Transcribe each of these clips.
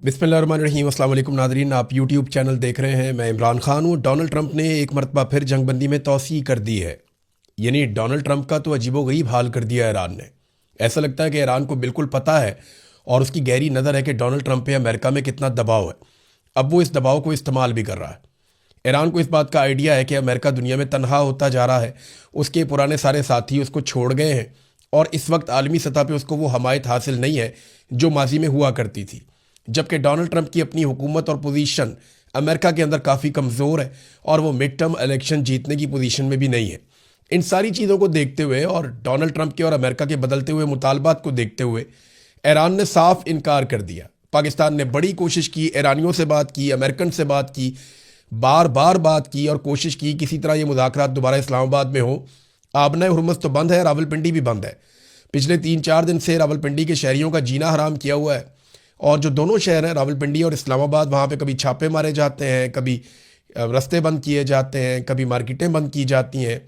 बिस्मिल्लाहिर्रहमानिर्रहीम। अस्सलाम वालेकुम नाज़रीन, आप यूट्यूब चैनल देख रहे हैं। मैं इमरान खान हूँ। डोनाल्ड ट्रंप ने एक मरतबा फिर जंगबंदी में तौसीह कर दी है। यानी डोनाल्ड ट्रंप का तो अजीबोगरीब हाल कर दिया ईरान ने। ऐसा लगता है कि ईरान को बिल्कुल पता है और उसकी गहरी नज़र है कि डोनाल्ड ट्रंप पे अमेरिका में कितना दबाव है। अब वो इस दबाव को इस्तेमाल भी कर रहा है। ईरान को इस बात का आइडिया है कि अमेरिका दुनिया में तनहा होता जा रहा है, उसके पुराने सारे साथी उसको छोड़ गए हैं और इस वक्त आलमी सतह पे उसको वो हमायत हासिल नहीं है जो माजी में हुआ करती थी। जबकि डोनाल्ड ट्रंप की अपनी हुकूमत और पोजीशन अमेरिका के अंदर काफ़ी कमज़ोर है और वो मिड टर्म इलेक्शन जीतने की पोजीशन में भी नहीं है। इन सारी चीज़ों को देखते हुए और डोनाल्ड ट्रंप के और अमेरिका के बदलते हुए मुतालबात को देखते हुए ईरान ने साफ इनकार कर दिया। पाकिस्तान ने बड़ी कोशिश की, ईरानियों से बात की, अमेरिकन से बात की, बार बार बात की और कोशिश की किसी तरह ये मुज़ाकरात दोबारा इस्लामाबाद में हो। आबना हुरमुज़ तो बंद है, रावलपिंडी भी बंद है। पिछले 3-4 दिन से रावलपिंडी के शहरियों का जीना हराम किया हुआ है और जो दोनों शहर हैं रावलपिंडी और इस्लामाबाद, वहाँ पे कभी छापे मारे जाते हैं, कभी रास्ते बंद किए जाते हैं, कभी मार्केटें बंद की जाती हैं।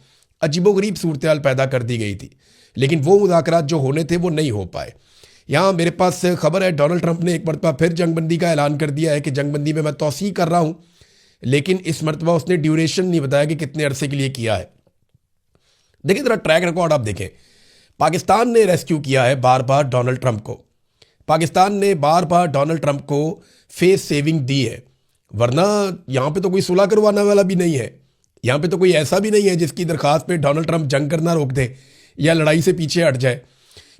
अजीबोगरीब सूरत हाल पैदा कर दी गई थी, लेकिन वो मुज़ाकरात जो होने थे वो नहीं हो पाए। यहाँ मेरे पास खबर है डोनाल्ड ट्रंप ने एक मरतबा फिर जंगबंदी का ऐलान कर दिया है कि जंगबंदी में मैं तौसीह कर रहा हूँ, लेकिन इस मरतबा उसने ड्यूरेशन नहीं बताया कि कितने अरसे के लिए किया है। देखिए ज़रा ट्रैक रिकॉर्ड आप देखें। पाकिस्तान ने रेस्क्यू किया है बार बार डोनाल्ड ट्रंप को। पाकिस्तान ने बार बार डोनाल्ड ट्रंप को फेस सेविंग दी है, वरना यहाँ पे तो कोई सुलह करवाने वाला भी नहीं है। यहाँ पे तो कोई ऐसा भी नहीं है जिसकी दरखास्त पे डोनाल्ड ट्रंप जंग करना रोक दे या लड़ाई से पीछे हट जाए।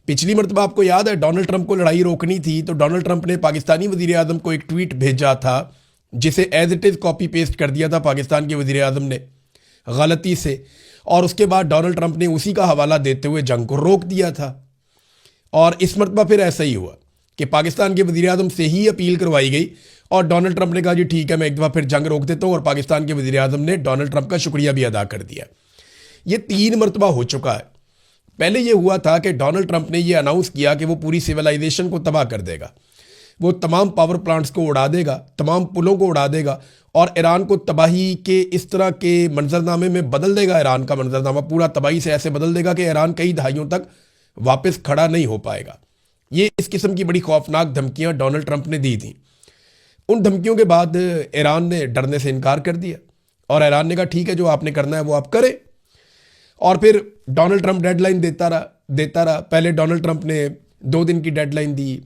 पिछली मरतबा आपको याद है डोनाल्ड ट्रंप को लड़ाई रोकनी थी तो डोनाल्ड ट्रंप ने पाकिस्तानी वज़ीर आज़म को एक ट्वीट भेजा था जिसे as it is copy paste कर दिया था पाकिस्तान के वज़ीर आज़म ने गलती से, और उसके बाद डोनाल्ड ट्रंप ने उसी का हवाला देते हुए जंग को रोक दिया था। और इस मरतबा फिर ऐसा ही हुआ कि पाकिस्तान के वज़ीर आज़म से ही अपील करवाई गई और डोनाल्ड ट्रंप ने कहा जी ठीक है मैं एक दफ़ा फिर जंग रोक देता हूँ, और पाकिस्तान के वज़ीर आज़म ने डोनाल्ड ट्रंप का शुक्रिया भी अदा कर दिया। ये 3 मरतबा हो चुका है। पहले ये हुआ था कि डोनाल्ड ट्रंप ने ये अनाउंस किया कि वो पूरी सिविलाइजेशन को तबाह कर देगा, वो तमाम पावर प्लांट्स को उड़ा देगा, तमाम पुलों को उड़ा देगा और ईरान को तबाही के इस तरह के मंजरनामे में बदल देगा। ईरान का मंजरनामा पूरा तबाही से ऐसे बदल देगा कि ईरान कई दहाइयों तक वापस खड़ा नहीं हो पाएगा। ये इस किस्म की बड़ी खौफनाक धमकियां डोनाल्ड ट्रंप ने दी थी। उन धमकियों के बाद ईरान ने डरने से इनकार कर दिया और ईरान ने कहा ठीक है जो आपने करना है वो आप करें। और फिर डोनाल्ड ट्रंप डेडलाइन देता रहा। पहले डोनाल्ड ट्रंप ने 2 दिन की डेडलाइन दी,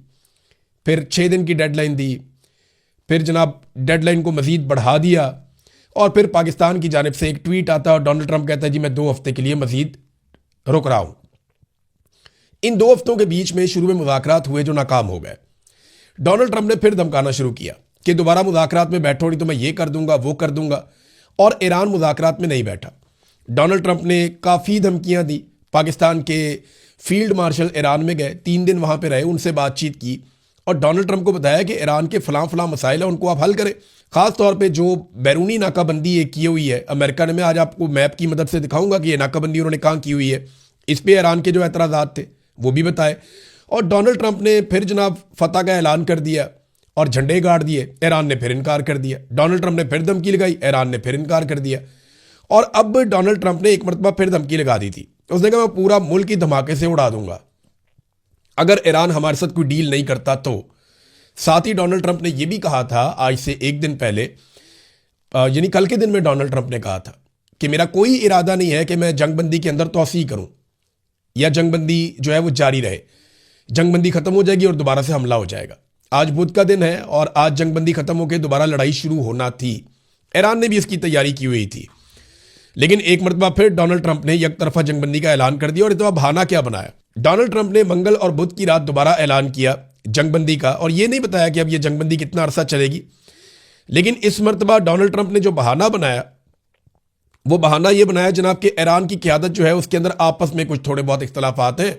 फिर 6 दिन की डेडलाइन दी, फिर जनाब डेडलाइन को मज़ीद बढ़ा दिया और फिर पाकिस्तान की जानिब से एक ट्वीट आता है और डोनाल्ड ट्रंप कहता है जी मैं 2 हफ्ते के लिए मज़ीद रुक रहा हूँ। इन 2 हफ्तों के बीच में शुरू में मुज़ाकरात हुए जो नाकाम हो गए। डोनाल्ड ट्रंप ने फिर धमकाना शुरू किया कि दोबारा मुज़ाकरात में बैठो नहीं तो मैं ये कर दूंगा वो कर दूंगा, और ईरान मुज़ाकरात में नहीं बैठा। डोनाल्ड ट्रंप ने काफ़ी धमकियां दी। पाकिस्तान के फील्ड मार्शल ईरान में गए, 3 दिन वहाँ पर रहे, उनसे बातचीत की और डोनाल्ड ट्रंप को बताया कि ईरान के फलां मसाइल है उनको आप हल करें। ख़ास तौर पे जो बैरूनी नाकाबंदी ये की हुई है अमेरिका ने, मैं आज आपको मैप की मदद से दिखाऊंगा कि ये नाकाबंदी उन्होंने कहाँ की हुई है, इस पर ईरान के जो एतराज़ात थे वो भी बताए। और डोनाल्ड ट्रंप ने फिर जनाब फतह का ऐलान कर दिया और झंडे गाड़ दिए। ईरान ने फिर इनकार कर दिया। डोनाल्ड ट्रंप ने फिर धमकी लगाई, ईरान ने फिर इनकार कर दिया। और अब डोनाल्ड ट्रंप ने एक मरतबा फिर धमकी लगा दी थी। उसने कहा मैं पूरा मुल्क ही धमाके से उड़ा दूंगा अगर ईरान हमारे साथ कोई डील नहीं करता तो। साथ ही डोनाल्ड ट्रंप ने यह भी कहा था आज से 1 दिन पहले, यानी कल के दिन में डोनाल्ड ट्रंप ने कहा था कि मेरा कोई इरादा नहीं है कि मैं जंगबंदी के अंदर तौसीह करूं या जंगबंदी जो है वो जारी रहे। जंगबंदी खत्म हो जाएगी और दोबारा से हमला हो जाएगा। आज बुध का दिन है और आज जंगबंदी खत्म होकर दोबारा लड़ाई शुरू होना थी। ईरान ने भी इसकी तैयारी की हुई थी, लेकिन एक मरतबा फिर डोनाल्ड ट्रंप ने एक तरफा जंगबंदी का ऐलान कर दिया। और इतना बहाना क्या बनाया, डोनाल्ड ट्रंप ने मंगल और बुध की रात दोबारा ऐलान किया जंगबंदी का, और ये नहीं बताया कि अब ये जंगबंदी कितना अरसा चलेगी। लेकिन इस मरतबा डोनाल्ड ट्रंप ने जो बहाना बनाया वो बहाना ये बनाया जनाब कि ईरान की क़यादत जो है उसके अंदर आपस में कुछ थोड़े बहुत इख्तलाफात हैं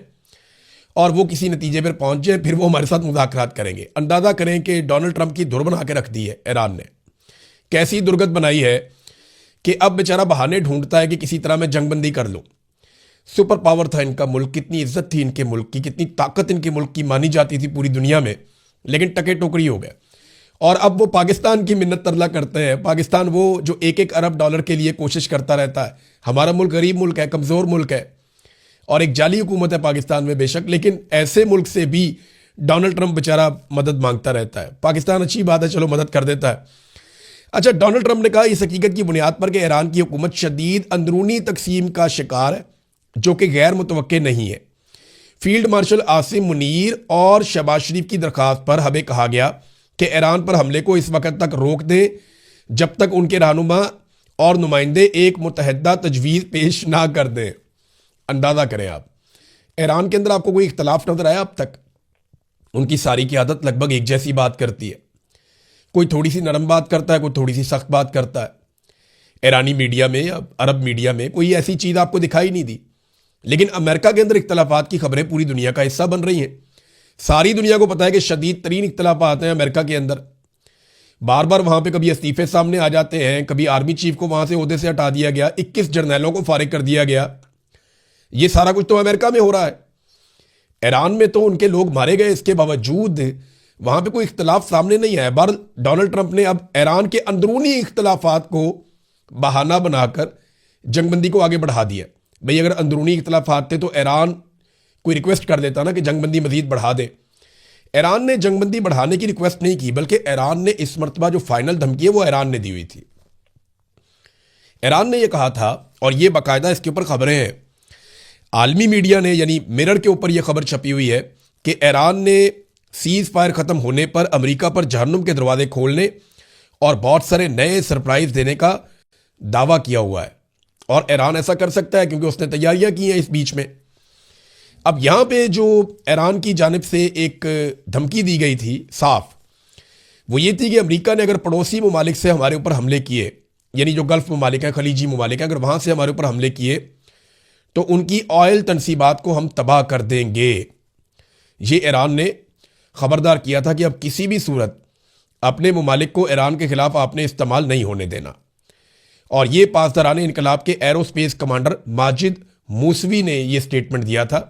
और वो किसी नतीजे पर पहुंच जाए, फिर वो हमारे साथ मुज़ाकरात करेंगे। अंदाज़ा करें कि डोनाल्ड ट्रंप की धुर बना के रख दी है ईरान ने। कैसी दुर्गत बनाई है कि अब बेचारा बहाने ढूंढता है कि किसी तरह मैं जंगबंदी कर लूँ। सुपर पावर था इनका मुल्क, कितनी इज्जत थी इनके मुल्क की, कितनी ताकत इनके मुल्क की मानी जाती थी पूरी दुनिया में, लेकिन टके टोकरी हो गए। और अब वो पाकिस्तान की मिन्नत तरला करते हैं। पाकिस्तान वो जो 1-1 अरब डॉलर के लिए कोशिश करता रहता है। हमारा मुल्क गरीब मुल्क है, कमज़ोर मुल्क है और एक जाली हुकूमत है पाकिस्तान में बेशक, लेकिन ऐसे मुल्क से भी डोनाल्ड ट्रंप बेचारा मदद मांगता रहता है। पाकिस्तान अच्छी बात है, चलो मदद कर देता है। अच्छा, डोनाल्ड ट्रंप ने कहा इस हकीकत की बुनियाद पर कि ईरान की हुकूमत शदीद अंदरूनी तकसीम का शिकार है जो कि गैर मुतवक्के नहीं है। फील्ड मार्शल आसिम मुनीर और शहबाज शरीफ की दरखास्त पर हमें कहा गया कि ईरान पर हमले को इस वक्त तक रोक दें जब तक उनके रहनुमा और नुमाइंदे एक मुतहदा तजवीज़ पेश ना कर दें। अंदाज़ा करें आप, ईरान के अंदर आपको कोई इख्तलाफ नजर आया अब तक? उनकी सारी की आदत लगभग एक जैसी बात करती है। कोई थोड़ी सी नरम बात करता है, कोई थोड़ी सी सख्त बात करता है। ईरानी मीडिया में या अरब मीडिया में कोई ऐसी चीज़ आपको दिखाई नहीं दी। लेकिन अमेरिका के अंदर इख्तलाफात की खबरें पूरी दुनिया का हिस्सा बन रही हैं। सारी दुनिया को पता है कि शदीद तरीन इख्तलाफात हैं अमेरिका के अंदर। बार बार वहां पे कभी इस्तीफे सामने आ जाते हैं, कभी आर्मी चीफ को वहां से ओहदे से हटा दिया गया, 21 जर्नैलों को फारिग कर दिया गया। ये सारा कुछ तो अमेरिका में हो रहा है। ईरान में तो उनके लोग मारे गए, इसके बावजूद वहां पे कोई इख्तलाफ सामने नहीं आया। बार डोनाल्ड ट्रंप ने अब ईरान के अंदरूनी इख्तलाफात को बहाना बनाकर जंगबंदी को आगे बढ़ा दिया। भाई अगर अंदरूनी इख्तलाफात थे तो ईरान कोई रिक्वेस्ट कर देता ना कि जंगबंदी मजीद बढ़ा दे। ईरान ने जंगबंदी बढ़ाने की रिक्वेस्ट नहीं की, बल्कि ईरान ने इस मरतबा जो फाइनल धमकी है वो ईरान ने दी हुई थी। ईरान ने यह कहा था, और यह बाकायदा इसके ऊपर खबरें हैं, आलमी मीडिया ने यानी मिरर के ऊपर यह खबर छपी हुई है कि ईरान ने सीज फायर खत्म होने पर अमेरिका पर जहन्नुम के दरवाजे खोलने और बहुत सारे नए सरप्राइज देने का दावा किया हुआ है। और ईरान ऐसा कर सकता है क्योंकि उसने तैयारियां की हैं इस बीच में। अब यहां पे जो ईरान की जानिब से एक धमकी दी गई थी साफ, वो ये थी कि अमेरिका ने अगर पड़ोसी ममालिक से हमारे ऊपर हमले किए, यानी जो गल्फ ममालिक हैं, खलीजी ममालिक हैं, अगर वहां से हमारे ऊपर हमले किए तो उनकी ऑयल तनसीबात को हम तबाह कर देंगे। ये ईरान ने खबरदार किया था कि अब किसी भी सूरत अपने ममालिक को ईरान के खिलाफ आपने इस्तेमाल नहीं होने देना। और ये पासदारान इनकलाब के एरोस्पेस कमांडर माजिद मूसवी ने यह स्टेटमेंट दिया था,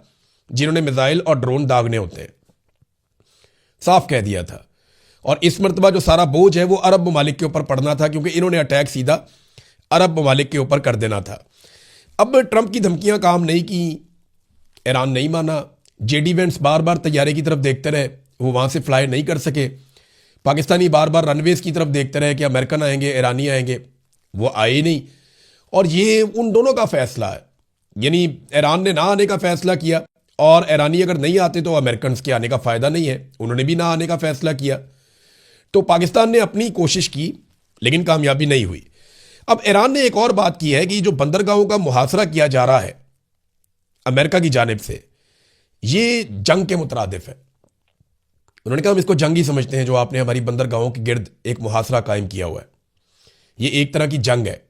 जिन्होंने मिसाइल और ड्रोन दागने होते हैं, साफ कह दिया था। और इस मरतबा जो सारा बोझ है वो अरब ममालिक के ऊपर पड़ना था, क्योंकि इन्होंने अटैक सीधा अरब ममालिक के ऊपर कर देना था। अब ट्रंप की धमकियां काम नहीं की, ईरान नहीं माना। जेडी वेंस बार बार तैयारे की तरफ देखते रहे, वो वहां से फ्लाई नहीं कर सके। पाकिस्तानी बार बार रनवेज की तरफ देखते रहे कि अमेरिकन आएंगे, ईरानी आएंगे, वो आए ही नहीं। और ये उन दोनों का फैसला है, यानी ईरान ने ना आने का फैसला किया, और ईरानी अगर नहीं आते तो अमेरिकन के आने का फायदा नहीं है, उन्होंने भी ना आने का फैसला किया। तो पाकिस्तान ने अपनी कोशिश की लेकिन कामयाबी नहीं हुई। अब ईरान ने एक और बात की है कि जो बंदरगाहों का मुहासरा किया जा रहा है अमेरिका की जानिब से, ये जंग के मुतरादिफ है। उन्होंने कहा हम इसको जंग ही समझते हैं जो आपने हमारी बंदरगाहों के गिर्द एक मुहासरा कायम किया हुआ है। ये एक तरह की जंग है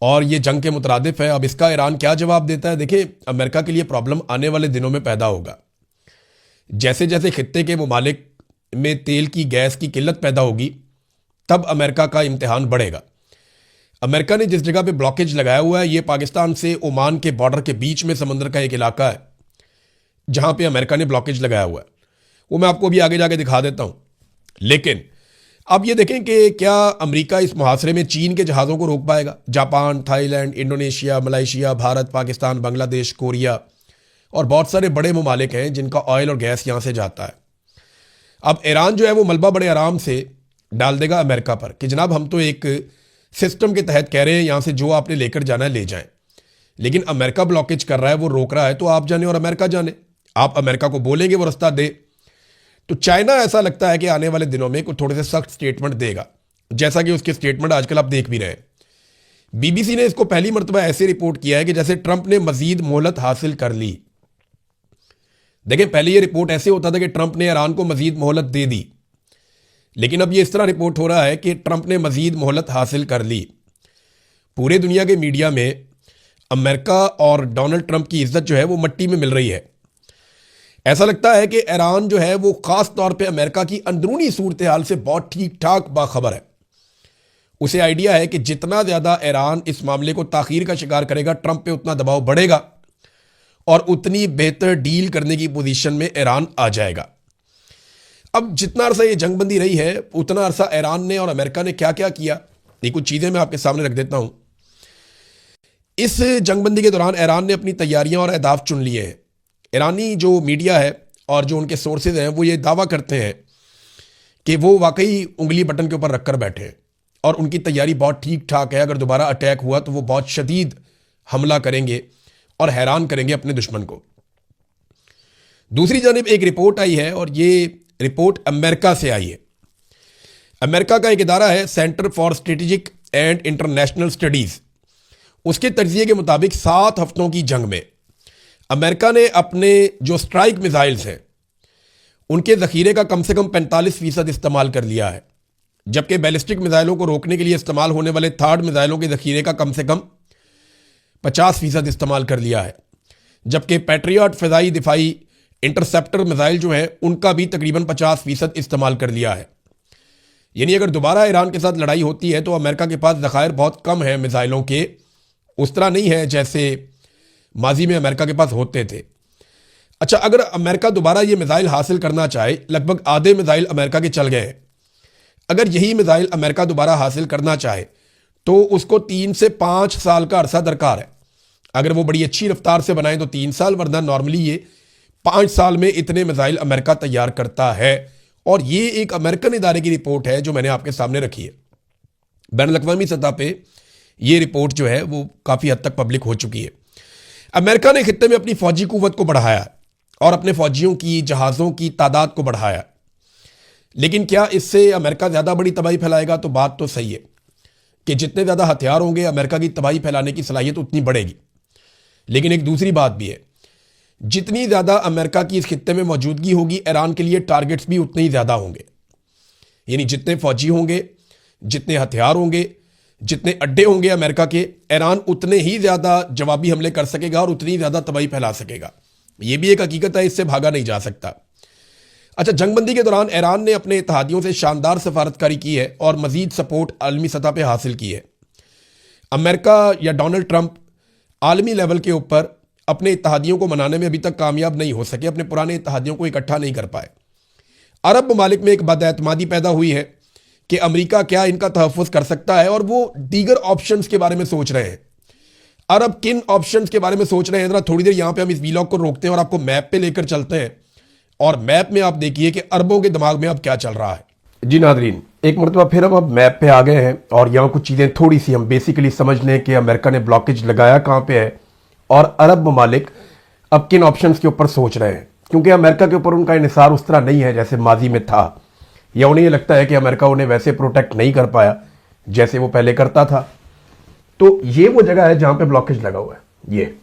और ये जंग के मुतरादिफ है। अब इसका ईरान क्या जवाब देता है? देखिए, अमेरिका के लिए प्रॉब्लम आने वाले दिनों में पैदा होगा। जैसे जैसे खित्ते के ममालिक में तेल की गैस की किल्लत पैदा होगी, तब अमेरिका का इम्तिहान बढ़ेगा। अमेरिका ने जिस जगह पे ब्लॉकेज लगाया हुआ है, ये पाकिस्तान से ओमान के बॉर्डर के बीच में समंदर का एक इलाका है जहां पे अमेरिका ने ब्लॉकेज लगाया हुआ है। वो मैं आपको अभी आगे जाके दिखा देता हूं। लेकिन अब ये देखें कि क्या अमेरिका इस मुहासरे में चीन के जहाज़ों को रोक पाएगा? Japan, Thailand, Indonesia, Malaysia, Bharat, Pakistan, Bangladesh, Korea और बहुत सारे बड़े ममालिक हैं जिनका ऑयल और गैस यहां से जाता है। अब ईरान जो है वो मलबा बड़े आराम से डाल देगा अमेरिका पर कि जनाब हम तो एक सिस्टम के तहत कह रहे हैं यहां से जो आपने लेकर जाना है ले जाएं, लेकिन अमेरिका ब्लॉकेज कर रहा है, वो रोक रहा है, तो आप जाने और अमेरिका जाने। आप अमेरिका को बोलेंगे वो रास्ता दे। तो चाइना ऐसा लगता है कि आने वाले दिनों में कुछ थोड़े से सख्त स्टेटमेंट देगा, जैसा कि उसके स्टेटमेंट आजकल आप देख भी रहे हैं। बीबीसी ने इसको पहली मरतबा ऐसे रिपोर्ट किया है कि जैसे ट्रंप ने मजीद मोहलत हासिल कर ली। देखिए, पहले यह रिपोर्ट ऐसे होता था कि ट्रंप ने ईरान को मजीद मोहलत दे दी, लेकिन अब यह इस तरह रिपोर्ट हो रहा है कि ट्रंप ने मजीद मोहलत हासिल कर ली। पूरे दुनिया के मीडिया में अमेरिका और डोनाल्ड ट्रंप की इज्जत जो है वो मट्टी में मिल रही है। ऐसा लगता है कि ईरान जो है वो खास तौर पे अमेरिका की अंदरूनी सूरत हाल से बहुत ठीक ठाक बाखबर है। उसे आइडिया है कि जितना ज्यादा ईरान इस मामले को ताखीर का शिकार करेगा, ट्रंप पे उतना दबाव बढ़ेगा और उतनी बेहतर डील करने की पोजीशन में ईरान आ जाएगा। अब जितना अरसा ये जंगबंदी रही है, उतना अरसा ईरान ने और अमेरिका ने क्या क्या किया, ये कुछ चीजें मैं आपके सामने रख देता हूं। इस जंगबंदी के दौरान ईरान ने अपनी तैयारियां और अहदाफ चुन लिए हैं। ईरानी जो मीडिया है और जो उनके सोर्सेज हैं वो ये दावा करते हैं कि वो वाकई उंगली बटन के ऊपर रखकर बैठे हैं और उनकी तैयारी बहुत ठीक ठाक है। अगर दोबारा अटैक हुआ तो वो बहुत शदीद हमला करेंगे और हैरान करेंगे अपने दुश्मन को। दूसरी जानिब एक रिपोर्ट आई है और ये रिपोर्ट अमेरिका से आई है। अमेरिका का एक इदारा है centre for strategic and international studies. उसके तज्जिए के मुताबिक 7 हफ्तों की जंग में अमेरिका ने अपने जो स्ट्राइक मिसाइल्स हैं उनके ज़ख़ीरे का कम से कम 45% इस्तेमाल कर लिया है, जबकि बैलिस्टिक मिसाइलों को रोकने के लिए इस्तेमाल होने वाले थर्ड मिसाइलों के ज़ख़ीरे का कम से कम 50% इस्तेमाल कर लिया है, जबकि पैट्रियट फ़िज़ाई दिफाई इंटरसेप्टर मिसाइल जो हैं उनका भी तकरीबन 50% इस्तेमाल कर लिया है। यानी अगर दोबारा ईरान के साथ लड़ाई होती है तो अमेरिका के पास ज़खायर बहुत कम है मिसाइलों के, उस तरह नहीं है जैसे माजी में अमेरिका के पास होते थे। अच्छा, अगर अमेरिका दोबारा ये मिसाइल हासिल करना चाहे, लगभग आधे मिसाइल अमेरिका के चल गए हैं, अगर यही मिसाइल अमेरिका दोबारा हासिल करना चाहे तो उसको 3 से 5 साल का अरसा दरकार है। अगर वो बड़ी अच्छी रफ्तार से बनाए तो 3 साल, वरना नॉर्मली ये 5 साल में इतने मिसाइल अमेरिका तैयार करता है। और ये एक अमेरिकन इदारे की रिपोर्ट है जो मैंने आपके सामने रखी है। बैनुल-अक़वामी सतह पे ये रिपोर्ट जो है वो काफ़ी हद तक पब्लिक हो चुकी है। अमेरिका ने खित्ते में अपनी फौजी कुव्वत को बढ़ाया और अपने फौजियों की, जहाज़ों की तादाद को बढ़ाया, लेकिन क्या इससे अमेरिका ज़्यादा बड़ी तबाही फैलाएगा? तो बात तो सही है कि जितने ज़्यादा हथियार होंगे अमेरिका की तबाही फैलाने की सलाहियत उतनी बढ़ेगी। लेकिन एक दूसरी बात भी है, जितनी ज़्यादा अमेरिका की इस खित्ते में मौजूदगी होगी, ईरान के लिए टारगेट्स भी उतने ही ज़्यादा होंगे। यानी जितने फौजी होंगे, जितने हथियार होंगे, जितने अड्डे होंगे अमेरिका के, ईरान उतने ही ज़्यादा जवाबी हमले कर सकेगा और उतनी ज़्यादा तबाही फैला सकेगा। ये भी एक हकीकत है, इससे भागा नहीं जा सकता। अच्छा, जंगबंदी के दौरान ईरान ने अपने इत्तेहादियों से शानदार सफारतकारी की है और मजीद सपोर्ट आलमी सतह पर हासिल की है। अमेरिका या डोनाल्ड ट्रंप आलमी लेवल के ऊपर अपने इत्तेहादियों को मनाने में अभी तक कामयाब नहीं हो सके, अपने पुराने इत्तेहादियों को इकट्ठा नहीं कर पाए। अरब ममालिक में एक बदएतमादी पैदा हुई है कि अमेरिका क्या इनका तहफ़्फ़ुज़ कर सकता है और वो दीगर ऑप्शंस के बारे में सोच रहे हैं। अरब किन ऑप्शंस के बारे में सोच रहे हैं, जरा थोड़ी देर यहाँ पे हम इस वीलॉग को रोकते हैं और आपको मैप पे लेकर चलते हैं और मैप में आप देखिए कि अरबों के दिमाग में अब क्या चल रहा है। जी नादरीन, एक मरतबा फिर हम अब मैप पे आ गए हैं और यहाँ कुछ चीज़ें थोड़ी सी हम बेसिकली समझ लें कि अमेरिका ने ब्लॉकेज लगाया कहाँ पे है और अरब ममालिक अब किन ऑप्शंस के ऊपर सोच रहे हैं, क्योंकि अमेरिका के ऊपर उनका इन्हिसार उस तरह नहीं है जैसे माजी में था, या उन्हें ये लगता है कि अमेरिका उन्हें वैसे प्रोटेक्ट नहीं कर पाया जैसे वो पहले करता था। तो ये वो जगह है जहाँ पे ब्लॉकेज लगा हुआ है। ये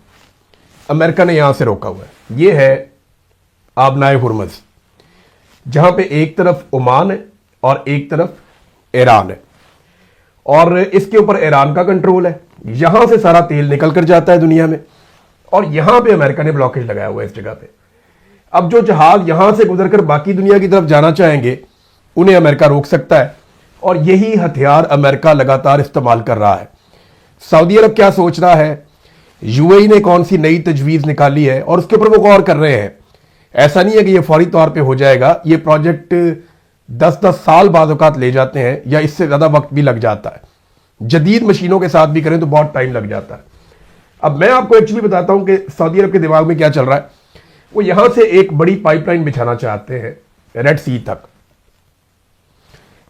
अमेरिका ने यहाँ से रोका हुआ है। ये है आबनाए हुर्मुज़, जहाँ पे एक तरफ ओमान है और एक तरफ ईरान है और इसके ऊपर ईरान का कंट्रोल है। यहाँ से सारा तेल निकल कर जाता है दुनिया में और यहाँ पे अमेरिका ने ब्लॉकेज लगाया हुआ है इस जगह पे। अब जो जहाज यहाँ से गुजरकर बाकी दुनिया की तरफ जाना चाहेंगे उन्हें अमेरिका रोक सकता है और यही हथियार अमेरिका लगातार इस्तेमाल कर रहा है। सऊदी अरब क्या सोच रहा है, यूएई ने कौन सी नई तजवीज़ निकाली है और उसके ऊपर वो गौर कर रहे हैं। ऐसा नहीं है कि ये फौरी तौर पे हो जाएगा, ये प्रोजेक्ट 10-10 साल बाद औकात ले जाते हैं या इससे ज़्यादा वक्त भी लग जाता है। जदीद मशीनों के साथ भी करें तो बहुत टाइम लग जाता है। अब मैं आपको एक्चुअली बताता हूं कि सऊदी अरब के दिमाग में क्या चल रहा है। वो यहां से एक बड़ी पाइपलाइन बिछाना चाहते हैं रेड सी तक,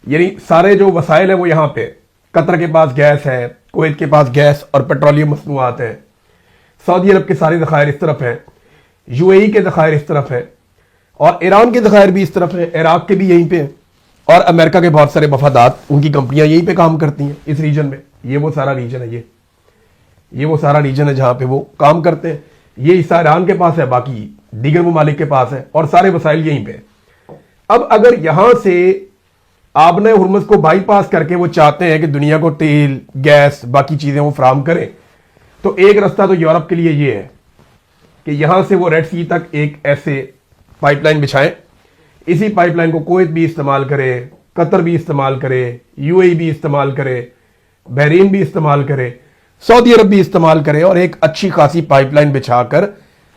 यानी सारे जो वसाइल है वो यहां पे, कतर के पास गैस है, कुवैत के पास गैस और पेट्रोलियम मसनूआत हैं, सऊदी अरब के सारे ज़खायर इस तरफ हैं, यूएई के ज़खायर इस तरफ है और ईरान के ज़खायर भी इस तरफ है, इराक के भी यहीं पे और अमेरिका के बहुत सारे मफादात, उनकी कंपनियां यहीं पे काम करती हैं इस रीजन में। ये वो सारा रीजन है, ये वो सारा रीजन है जहां पे वो काम करते हैं। ये हिस्सा ईरान के पास है, बाकी दीगर ममालिक के पास है और सारे वसाइल यहीं पे। अब अगर यहां से आबने हुर्मुज़ को बाईपास करके वो चाहते हैं कि दुनिया को तेल, गैस, बाकी चीजें वो फराहम करें, तो एक रास्ता तो यूरोप के लिए ये है कि यहां से वो रेड सी तक एक ऐसे पाइपलाइन बिछाएं। इसी पाइपलाइन को कुवैत भी इस्तेमाल करे, कतर भी इस्तेमाल करे, यूएई भी इस्तेमाल करे, बहरीन भी इस्तेमाल करे, सऊदी अरब भी इस्तेमाल करे और एक अच्छी खासी पाइपलाइन बिछाकर,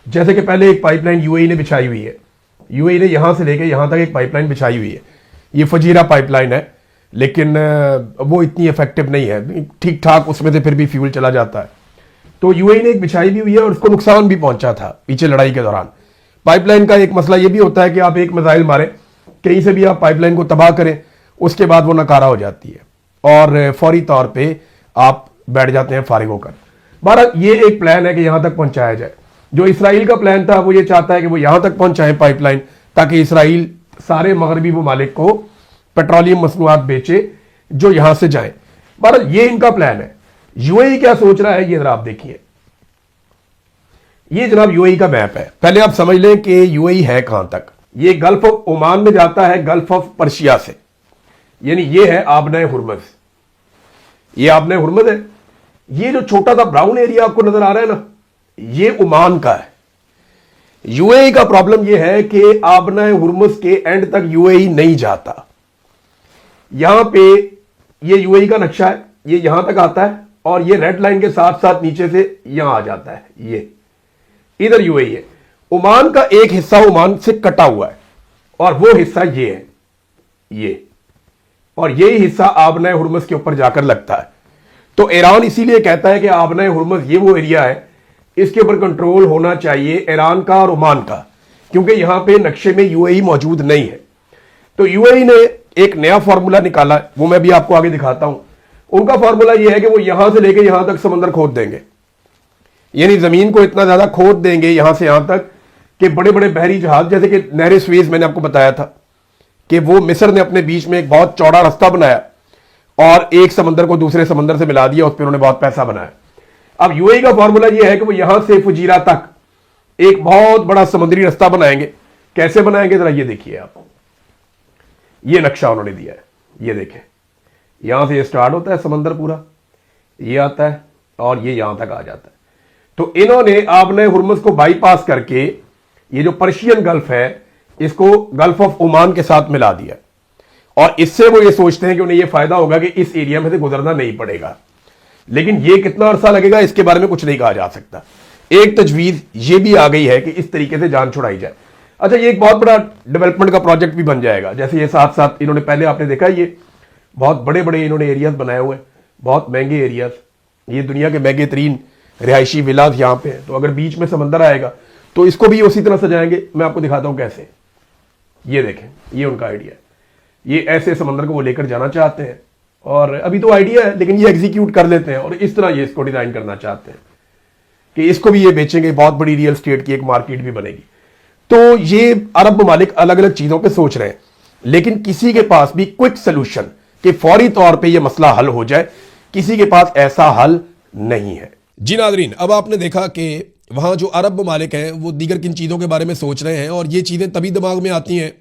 जैसे कि पहले एक पाइपलाइन यूएई ने बिछाई हुई है, यूएई ने यहां से लेकर यहां तक एक पाइपलाइन बिछाई हुई है। ये फजीरा पाइपलाइन है लेकिन वो इतनी इफेक्टिव नहीं है, ठीक ठाक उसमें से फिर भी फ्यूल चला जाता है। तो यूएई ने एक बिछाई भी हुई है और उसको नुकसान भी पहुंचा था पीछे लड़ाई के दौरान, पाइपलाइन का एक मसला ये भी होता है कि आप एक मिसाइल मारें, कहीं से भी आप पाइपलाइन को तबाह करें, उसके बाद वो नकारा हो जाती है और फौरी तौर पे आप बैठ जाते हैं फारिग होकर। बहरहाल ये एक प्लान है कि यहां तक पहुंचाया जाए। जो इसराइल का प्लान था वो ये चाहता है कि वो यहां तक पहुंचाए पाइपलाइन, ताकि इसराइल सारे मगरबी ममालिक को पेट्रोलियम मसनूआत बेचे जो यहां से जाए। बहरहाल ये इनका प्लान है। यूएई क्या सोच रहा है ये जरा आप देखिए। ये जनाब यूएई का मैप है। पहले आप समझ लें कि यूएई है कहां तक। ये गल्फ ऑफ ओमान में जाता है, गल्फ ऑफ पर्शिया से, यानी ये है आबना हुर्मुज़। ये आबना हुर्मुज़ है। ये जो छोटा सा ब्राउन एरिया आपको नजर आ रहा है ना, ये ओमान का है। यूएई का प्रॉब्लम यह है कि आबना हुर्मुज़ के एंड तक यूएई नहीं जाता। यहां पे ये यूएई का नक्शा है, ये यहां तक आता है और ये रेड लाइन के साथ साथ नीचे से यहां आ जाता है। ये इधर यूएई है। ओमान का एक हिस्सा ओमान से कटा हुआ है और वो हिस्सा ये है, ये, और यही हिस्सा आबना हुर्मुज़ के ऊपर जाकर लगता है। तो ईरान इसीलिए कहता है कि आबना हुर्मुज़ ये वो एरिया है, इसके ऊपर कंट्रोल होना चाहिए ईरान का और ओमान का, क्योंकि यहां पे नक्शे में यूएई मौजूद नहीं है। तो यूएई ने एक नया फॉर्मूला निकाला, वो मैं भी आपको आगे दिखाता हूं। उनका फॉर्मूला यह है कि वो यहां से लेकर यहां तक समंदर खोद देंगे, यानी जमीन को इतना ज्यादा खोद देंगे यहां से यहां तक कि बड़े बड़े बहरी जहाज, जैसे कि नहर स्वेज मैंने आपको बताया था कि वो मिस्र ने अपने बीच में एक बहुत चौड़ा रास्ता बनाया और एक समंदर को दूसरे समंदर से मिला दिया, उस पर उन्होंने बहुत पैसा बनाया। अब यूएई का फॉर्मूला यह है कि वो यहां से फुजीरा तक एक बहुत बड़ा समुद्री रास्ता बनाएंगे। कैसे बनाएंगे जरा ये देखिए आप। ये नक्शा उन्होंने दिया है, ये देखें। यहां से ये स्टार्ट होता है समंदर पूरा, ये आता है और ये यहां तक आ जाता है। तो इन्होंने आबना हुर्मुज़ को बाईपास करके ये जो पर्शियन गल्फ है इसको गल्फ ऑफ ओमान के साथ मिला दिया और इससे वो ये सोचते हैं कि उन्हें ये फायदा होगा कि इस एरिया में से गुजरना नहीं पड़ेगा। लेकिन ये कितना अरसा लगेगा इसके बारे में कुछ नहीं कहा जा सकता। एक तजवीज ये भी आ गई है कि इस तरीके से जान छुड़ाई जाए। अच्छा, ये एक बहुत बड़ा डेवलपमेंट का प्रोजेक्ट भी बन जाएगा। जैसे ये साथ साथ इन्होंने पहले आपने देखा ये बहुत बड़े बड़े इन्होंने एरियाज बनाए हुए, बहुत महंगे एरियाज, ये दुनिया के महंगे तरीन रिहायशी विलास यहां पे है। तो अगर बीच में समंदर आएगा तो इसको भी उसी तरह सजाएंगे। मैं आपको दिखाता हूं कैसे। ये देखें, ये उनका आइडिया है। ये ऐसे समंदर को वो लेकर जाना चाहते हैं और अभी तो आइडिया है लेकिन ये एग्जीक्यूट कर लेते हैं और इस तरह ये इसको डिजाइन करना चाहते हैं कि इसको भी ये बेचेंगे, बहुत बड़ी रियल स्टेट की एक मार्केट भी बनेगी। तो ये अरब ममालिक अलग अलग चीजों पे सोच रहे हैं, लेकिन किसी के पास भी क्विक सोल्यूशन कि फौरी तौर पे ये मसला हल हो जाए, किसी के पास ऐसा हल नहीं है। जी नादरीन, अब आपने देखा कि वहाँ जो अरब ममालिक हैं वो दीगर किन चीज़ों के बारे में सोच रहे हैं और ये चीज़ें तभी दिमाग में आती हैं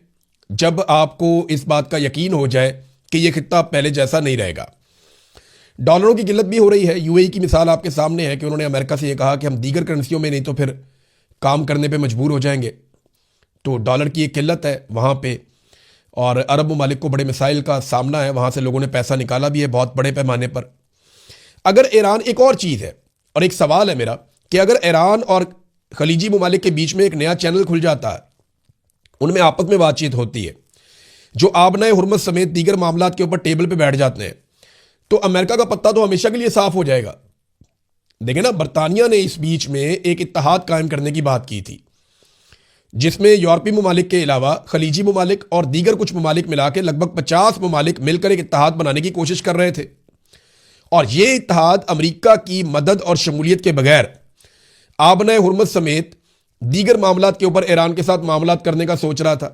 जब आपको इस बात का यकीन हो जाए कि ये खित्ता पहले जैसा नहीं रहेगा। डॉलरों की किल्लत भी हो रही है। यूएई की मिसाल आपके सामने है कि उन्होंने अमेरिका से ये कहा कि हम दीगर करेंसियों में नहीं तो फिर काम करने पे मजबूर हो जाएंगे। तो डॉलर की एक किल्लत है वहाँ पे और अरब ममालिक को बड़े मिसाइल का सामना है, वहाँ से लोगों ने पैसा निकाला भी है बहुत बड़े पैमाने पर। अगर ईरान, एक और चीज़ है और एक सवाल है मेरा कि अगर ईरान और खलीजी ममालिक के बीच में एक नया चैनल खुल जाता है, उनमें आपस में बातचीत होती है, जो आबना हुर्मुज़ समेत दीगर मामलात के ऊपर टेबल पे बैठ जाते हैं, तो अमेरिका का पत्ता तो हमेशा के लिए साफ हो जाएगा। देखें ना, बरतानिया ने इस बीच में एक इत्तेहाद कायम करने की बात की थी जिसमें यूरोपीय ममालिक के अलावा खलीजी ममालिक और दीगर कुछ ममालिक मिला के लगभग 50 ममालिक मिलकर एक इत्तेहाद बनाने की कोशिश कर रहे थे और यह इत्तेहाद अमेरिका की मदद और शमूलियत के बगैर आबना हुर्मुज़ समेत दीगर मामलात के ऊपर ईरान के साथ मामलात करने का सोच रहा था।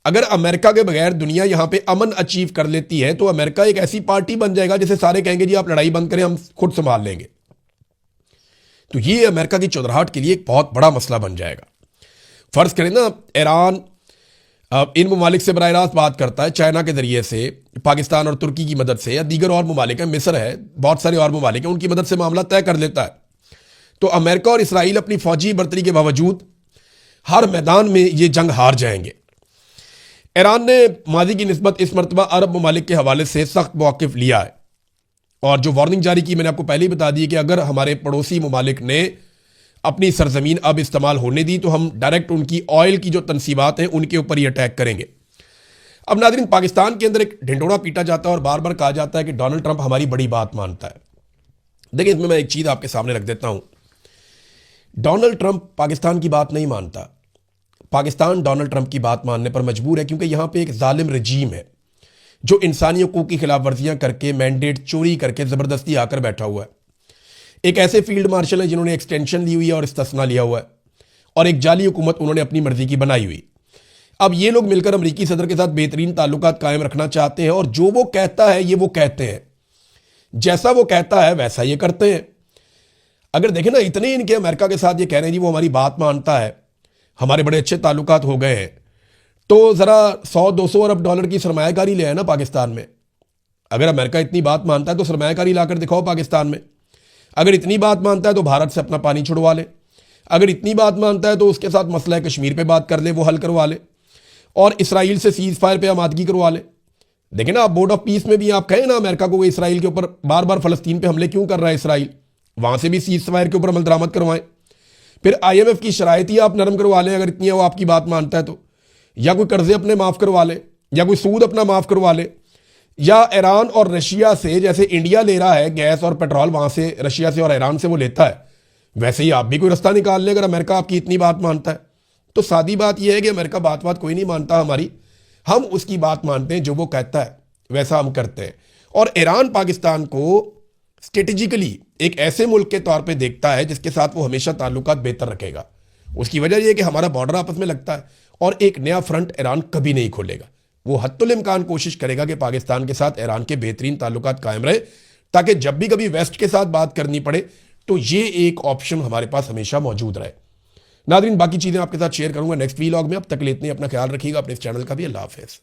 अगर अमेरिका के बगैर दुनिया यहां पे अमन अचीव कर लेती है तो अमेरिका एक ऐसी पार्टी बन जाएगा जिसे सारे कहेंगे जी आप लड़ाई बंद करें, हम खुद संभाल लेंगे। तो ये अमेरिका की चौधराहट के लिए एक बहुत बड़ा मसला बन जाएगा। फर्ज करें ना, ईरान इन ममालिक से बराह रास्त बात करता है चाइना के जरिए से, पाकिस्तान और तुर्की की मदद से, या दीगर और ममालिक हैं, मिस्र है, बहुत सारे और ममालिक हैं, उनकी मदद से मामला तय कर लेता है। तो अमेरिका और इसराइल अपनी फौजी बर्तरी के बावजूद हर मैदान में ये जंग हार जाएंगे। ईरान ने माजी की निस्बत इस मरतबा अरब ममालिक के हवाले से सख्त मौक़िफ़ लिया है और जो वार्निंग जारी की मैंने आपको पहले ही बता दी कि अगर हमारे पड़ोसी ममालिक ने अपनी सरजमीन अब इस्तेमाल होने दी तो हम डायरेक्ट उनकी ऑयल की जो तनसीबात हैं उनके ऊपर ही अटैक करेंगे। अब नाज़रीन, पाकिस्तान के अंदर एक ढिंढोरा पीटा जाता है और बार बार कहा जाता है कि डोनाल्ड ट्रंप हमारी बड़ी बात मानता है। देखिए, इसमें मैं एक चीज़ आपके सामने रख देता हूँ। डोनाल्ड ट्रंप पाकिस्तान की बात नहीं मानता। पाकिस्तान डोनाल्ड ट्रंप की बात मानने पर मजबूर है, क्योंकि यहां पे एक जालिम रजीम है जो इंसानी हकूक की खिलाफ वर्जियां करके, मैंडेट चोरी करके ज़बरदस्ती आकर बैठा हुआ है। एक ऐसे फील्ड मार्शल हैं जिन्होंने एक्सटेंशन ली हुई है और इस्तिस्ना लिया हुआ है, और एक जाली हुकूमत उन्होंने अपनी मर्जी की बनाई हुई। अब ये लोग मिलकर अमरीकी सदर के साथ बेहतरीन ताल्लुकात कायम रखना चाहते हैं, और जो वो कहता है ये वो कहते हैं, जैसा वो कहता है वैसा ये करते हैं। अगर देखें ना, इतने इनके अमेरिका के साथ ये कह रहे हैं जी वो हमारी बात मानता है, हमारे बड़े अच्छे ताल्लुकात हो गए हैं, तो ज़रा 100-200 अरब डॉलर की सरमायाकारी ले आए ना पाकिस्तान में। अगर अमेरिका इतनी बात मानता है तो सरमायाकारी लाकर दिखाओ पाकिस्तान में। अगर इतनी बात मानता है तो भारत से अपना पानी छुड़वा ले। अगर इतनी बात मानता है तो उसके साथ मसला कश्मीर पे बात कर ले, वो हल करवा ले, और इसराइल से सीज फायर पे आमादगी करवा ले। देखें ना, आप बोर्ड ऑफ पीस में भी आप कहें ना अमेरिका को, इसराइल के ऊपर बार बार फ़लस्तीन पे हमले क्यों कर रहा है इसराइल, वहां से भी सीज फायर के ऊपर अमल दरामद करवाएं। फिर IMF की शराइत ही आप नरम करवा लें अगर इतनी वो आपकी बात मानता है तो, या कोई कर्जे अपने माफ़ करवा ले, या कोई सूद अपना माफ़ करवा ले, या ईरान और रशिया से, जैसे इंडिया ले रहा है गैस और पेट्रोल वहां से रशिया से और ईरान से वो लेता है, वैसे ही आप भी कोई रास्ता निकाल लें अगर अमेरिका आपकी इतनी बात मानता है। तो सादी बात यह है कि अमेरिका बात कोई नहीं मानता हमारी, हम उसकी बात मानते हैं, जो वो कहता है वैसा हम करते हैं। और ईरान पाकिस्तान को स्ट्रेटेजिकली एक ऐसे मुल्क के तौर पे देखता है जिसके साथ वो हमेशा ताल्लुकात बेहतर रखेगा। उसकी वजह यह है कि हमारा बॉर्डर आपस में लगता है, और एक नया फ्रंट ईरान कभी नहीं खोलेगा। वो हत्तुल इम्कान कोशिश करेगा कि पाकिस्तान के साथ ईरान के बेहतरीन ताल्लुकात कायम रहे, ताकि जब भी कभी वेस्ट के साथ बात करनी पड़े तो ये एक ऑप्शन हमारे पास हमेशा मौजूद रहे। नाज़रीन, बाकी चीज़ें आपके साथ शेयर करूंगा नेक्स्ट वीलॉग में। अब तक लेते हैं, अपना ख्याल रखिएगा, अपने इस चैनल का भी। अल्लाह हाफ़िज़।